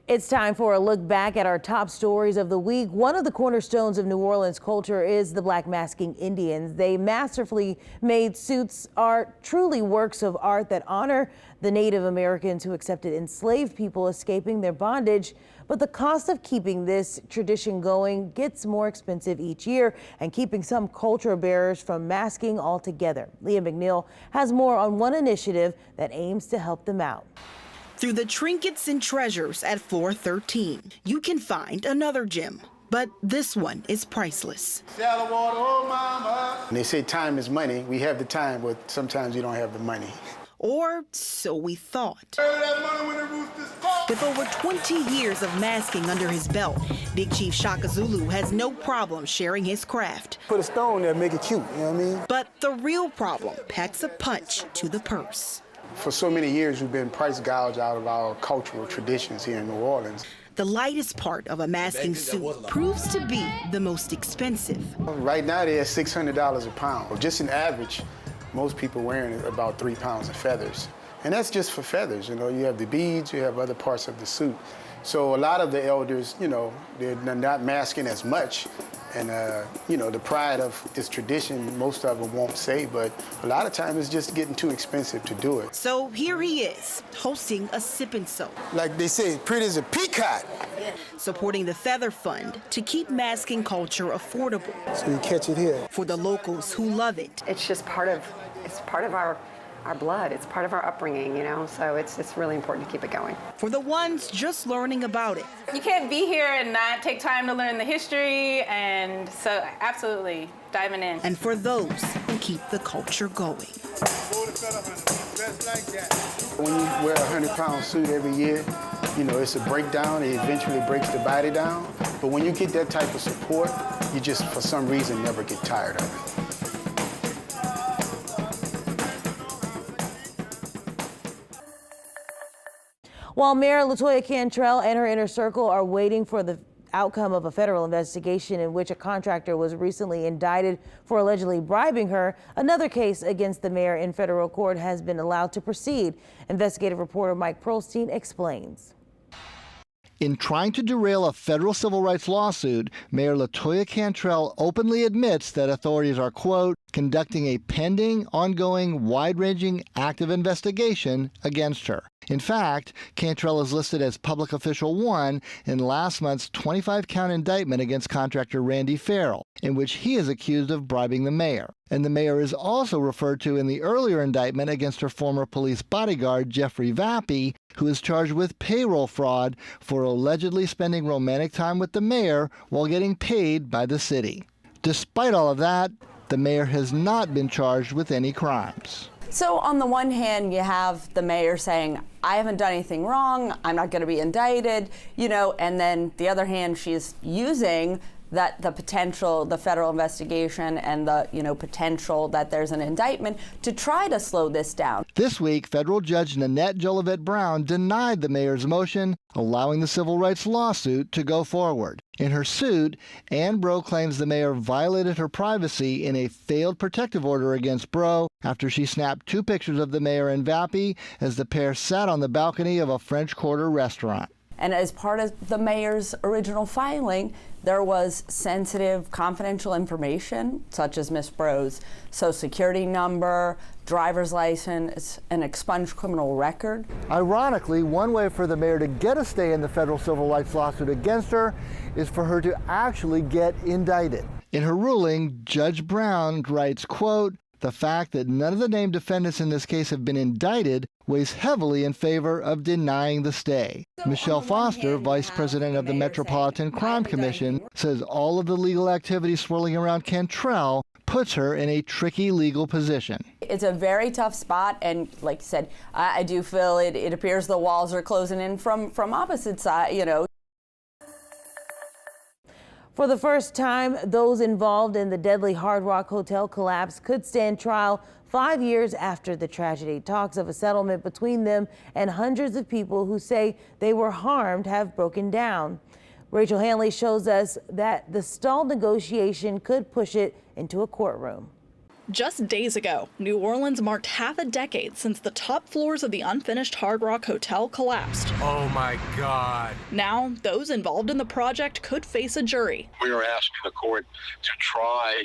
It's time for a look back at our top stories of the week. One of the cornerstones of New Orleans culture is the Black masking Indians. They masterfully made suits are truly works of art that honor the Native Americans who accepted enslaved people escaping their bondage. But the cost of keeping this tradition going gets more expensive each year and keeping some culture bearers from masking altogether. Leah McNeil has more on one initiative that aims to help them out. Through the trinkets and treasures at floor 13, you can find another gem, but this one is priceless. They say time is money. We have the time, but sometimes you don't have the money. Or so we thought. With over 20 years of masking under his belt, Big Chief Shaka Zulu has no problem sharing his craft. Put a stone there, make it cute, you know what I mean? But the real problem packs a punch to the purse. For so many years, we've been price gouged out of our cultural traditions here in New Orleans. The lightest part of a masking suit proves to be the most expensive. Right now, they're $600 a pound. Just an average, most people wearing about 3 pounds of feathers. And that's just for feathers, you know. You have the beads, you have other parts of the suit. So a lot of the elders, you know, they're not masking as much. And, you know, the pride of this tradition, most of them won't say, but a lot of times it's just getting too expensive to do it. So here he is, hosting a sip and soak. Like they say, pretty as a peacock. Supporting the Feather Fund to keep masking culture affordable. So you catch it here. For the locals who love it. It's just part of our blood. It's part of our upbringing, you know, so it's really important to keep it going. For the ones just learning about it. You can't be here and not take time to learn the history, and so absolutely diving in. And for those who keep the culture going. When you wear a 100-pound suit every year, you know, it's a breakdown. It eventually breaks the body down. But when you get that type of support, you just, for some reason, never get tired of it. While Mayor LaToya Cantrell and her inner circle are waiting for the outcome of a federal investigation in which a contractor was recently indicted for allegedly bribing her, another case against the mayor in federal court has been allowed to proceed. Investigative reporter Mike Pearlstein explains. In trying to derail a federal civil rights lawsuit, Mayor LaToya Cantrell openly admits that authorities are, quote, conducting a pending, ongoing, wide-ranging, active investigation against her. In fact, Cantrell is listed as Public Official 1 in last month's 25-count indictment against contractor Randy Farrell, in which he is accused of bribing the mayor. And the mayor is also referred to in the earlier indictment against her former police bodyguard, Jeffrey Vappy, who is charged with payroll fraud for allegedly spending romantic time with the mayor while getting paid by the city. Despite all of that, the mayor has not been charged with any crimes. So on the one hand, you have the mayor saying, I haven't done anything wrong, I'm not going to be indicted, you know, and then the other hand, she's using that the potential, the federal investigation and the, you know, potential that there's an indictment to try to slow this down. This week, federal judge Nanette Jolivet Brown denied the mayor's motion, allowing the civil rights lawsuit to go forward. In her suit, Ann Bro claims the mayor violated her privacy in a failed protective order against Bro after she snapped 2 pictures of the mayor and Vappy as the pair sat on the balcony of a French Quarter restaurant. And as part of the mayor's original filing, there was sensitive, confidential information, such as Ms. Bro's social security number, driver's license, an expunged criminal record. Ironically, one way for the mayor to get a stay in the federal civil rights lawsuit against her is for her to actually get indicted. In her ruling, Judge Brown writes, quote, the fact that none of the named defendants in this case have been indicted weighs heavily in favor of denying the stay. Michelle Foster, vice president of the Metropolitan Crime Commission, says all of the legal activity swirling around Cantrell puts her in a tricky legal position. It's a very tough spot, and like you said, I do feel it appears the walls are closing in from opposite side, you know. For the first time, those involved in the deadly Hard Rock Hotel collapse could stand trial 5 years after the tragedy. Talks of a settlement between them and hundreds of people who say they were harmed have broken down. Rachel Hanley shows us that the stalled negotiation could push it into a courtroom. Just days ago, New Orleans marked half a decade since the top floors of the unfinished Hard Rock Hotel collapsed. Oh my God. Now, those involved in the project could face a jury. We are asking the court to try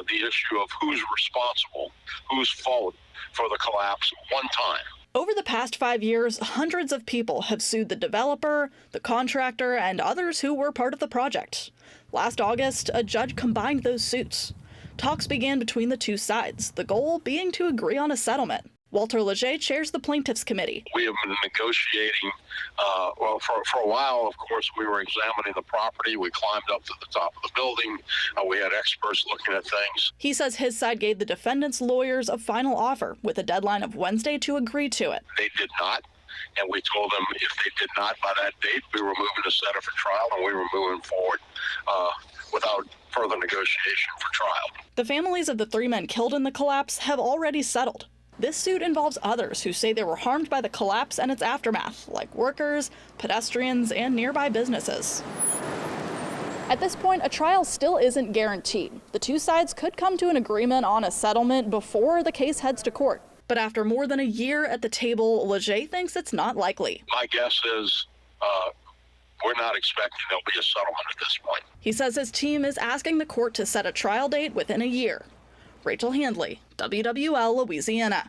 the issue of who's responsible, whose fault for the collapse one time. Over the past 5 years, hundreds of people have sued the developer, the contractor, and others who were part of the project. Last August, a judge combined those suits. Talks began between the two sides, the goal being to agree on a settlement. Walter Leger chairs the plaintiffs committee. We have been negotiating, for a while, of course, we were examining the property. We climbed up to the top of the building. We had experts looking at things. He says his side gave the defendant's lawyers a final offer with a deadline of Wednesday to agree to it. They did not. And we told them if they did not by that date, we were moving to set it for trial, and we were moving forward without further negotiation for trial. The families of the 3 men killed in the collapse have already settled. This suit involves others who say they were harmed by the collapse and its aftermath, like workers, pedestrians, and nearby businesses. At this point, a trial still isn't guaranteed. The two sides could come to an agreement on a settlement before the case heads to court. But after more than a year at the table, Leger thinks it's not likely. My guess is we're not expecting there'll be a settlement at this point. He says his team is asking the court to set a trial date within a year. Rachel Handley, WWL, Louisiana.